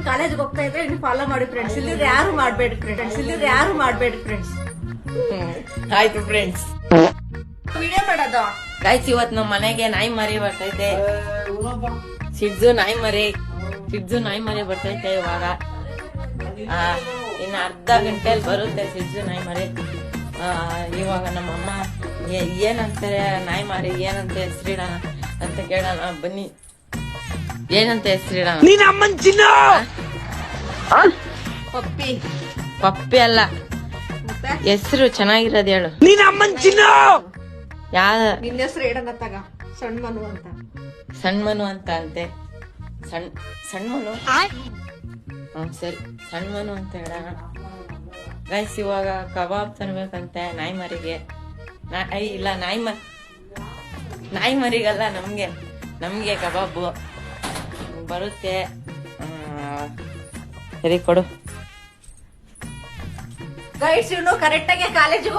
ಕಾಲೇಜ್ಗೆ ಹೋಗ್ತಾ ಇದ್ರೆ ಇನ್ನು ಫಾಲೋ ಮಾಡಿ ಫ್ರೆಂಡ್ಸ್. ಇಲ್ಲಿದ್ರೆ ಯಾರು ಮಾಡ್ಬೇಡಿ ಫ್ರೆಂಡ್ಸ್. ಆಯ್ತು ಫ್ರೆಂಡ್ಸ್, ವಿಡಿಯೋ ಮಾಡೋದು. ಗೈಸ್ ಇವತ್ ನಮ್ ಮನೆಗೆ ನಾಯಿ ಮರಿ ಬರ್ತೈತೆ. ಸಿಡ್ಜು ನಾಯಿ ಮರಿ ಬರ್ತೈತೆ. ಇವಾಗ ಇನ್ನು ಅರ್ಧ ಗಂಟೆಯಲ್ಲಿ ಬರುತ್ತೆ ಸಿಡ್ಜು ನಾಯಿ ಮರಿ. ಇವಾಗ ನಮ್ಮಮ್ಮ ಏನಂತಾರೆ ನಾಯಿ ಮರಿ ಏನಂತ ಹೆಸರಿಡೋಣ ಅಂತ ಕೇಳೋಣ ಬನ್ನಿ. ಏನಂತ ಹೆಸರಿಡೋಣ? ಪಪ್ಪಿ ಅಲ್ಲ, ಹೆಸರು ಚೆನ್ನಾಗಿರೋದು ಹೇಳು. ಯಾವ ನಿನ್ನ ಹೆಸರು ಹೇಳೋಣ ತಗ. ಸಣ್ಣ ಮನು ಅಂತ ಅಂತೆ. ಸಣ್ಣ ಮನು ಸರಿ, ಸಣ್ಣ ಮನು ಅಂತ ಹೇಳೋಣ. ಗೈಸ್ ಇವಾಗ ಕಬಾಬ್ ತರ್ಬೇಕಂತೆ ನಾಯಿ ಮರಿಗೆ. ಇಲ್ಲ ನಾಯಿ ಮರಿಗಲ್ಲ, ನಮ್ಗೆ ಕಬಾಬು ಬರುತ್ತೆ. ಸರಿ ಕೊಡು. ಗೈಡ್ಸ್ ಇವನು ಕರೆಕ್ಟಾಗಿ ಕಾಲೇಜಿಗೆ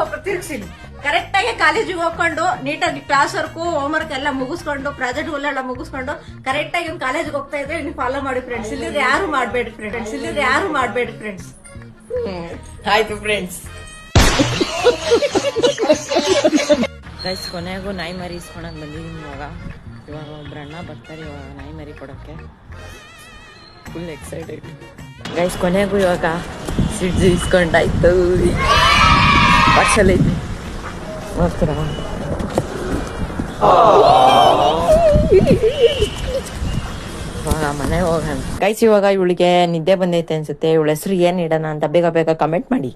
ಹೋಗ್ಕೊಂಡು ನೀಟಾಗಿ ಕ್ಲಾಸ್ ವರ್ಕು ಹೋಮ್ ವರ್ಕ್ ಎಲ್ಲ ಮುಗಿಸ್ಕೊಂಡು ಪ್ರಾಜೆಕ್ಟ್ಗಳೆಲ್ಲ ಮುಗಿಸ್ಕೊಂಡು ಕರೆಕ್ಟಾಗಿ ಇವ್ನು ಕಾಲೇಜ್ಗೆ ಹೋಗ್ತಾ ಇದ್ರೆ ಇನ್ನು ಫಾಲೋ ಮಾಡಿ ಫ್ರೆಂಡ್ಸ್. ಇಲ್ಲಿದ್ರೆ ಯಾರು ಮಾಡ್ಬೇಡಿ ಫ್ರೆಂಡ್ಸ್. ಆಯ್ತು ಫ್ರೆಂಡ್ಸ್. ಗೈಸ್ ಕೊನೆಗೂ ನಾಯಿ ಮರಿ ಇಸ್ಕೊಳಕ್ ಬಂದಿದ್ದೀನಿ. ಇವಾಗ ಒಬ್ರು ಅಣ್ಣ ಬರ್ತಾರೆ ಇವಾಗ ನಾಯಿ ಮರಿ ಕೊಡೋಕ್ಕೆ. Full excited guys. ಕೊನೆಗೂ ಇವಾಗ ಸಿಡ್ಜು ಇಸ್ಕೊಂಡಾಯ್ತು. ಪಾರ್ಸಲ್ ಐತಿ ನೋಡ್ತೀರಾ? ಇವಾಗ ಮನೆ ಹೋಗೋಣ ಗೈಸ್. ಇವಾಗ ಇವಳಿಗೆ ನಿದ್ದೆ ಬಂದೈತೆ ಅನ್ಸುತ್ತೆ. ಇವಳ ಹೆಸರು ಏನ್ ಇಡೋಣ ಅಂತ ಬೇಗ ಕಮೆಂಟ್ ಮಾಡಿ.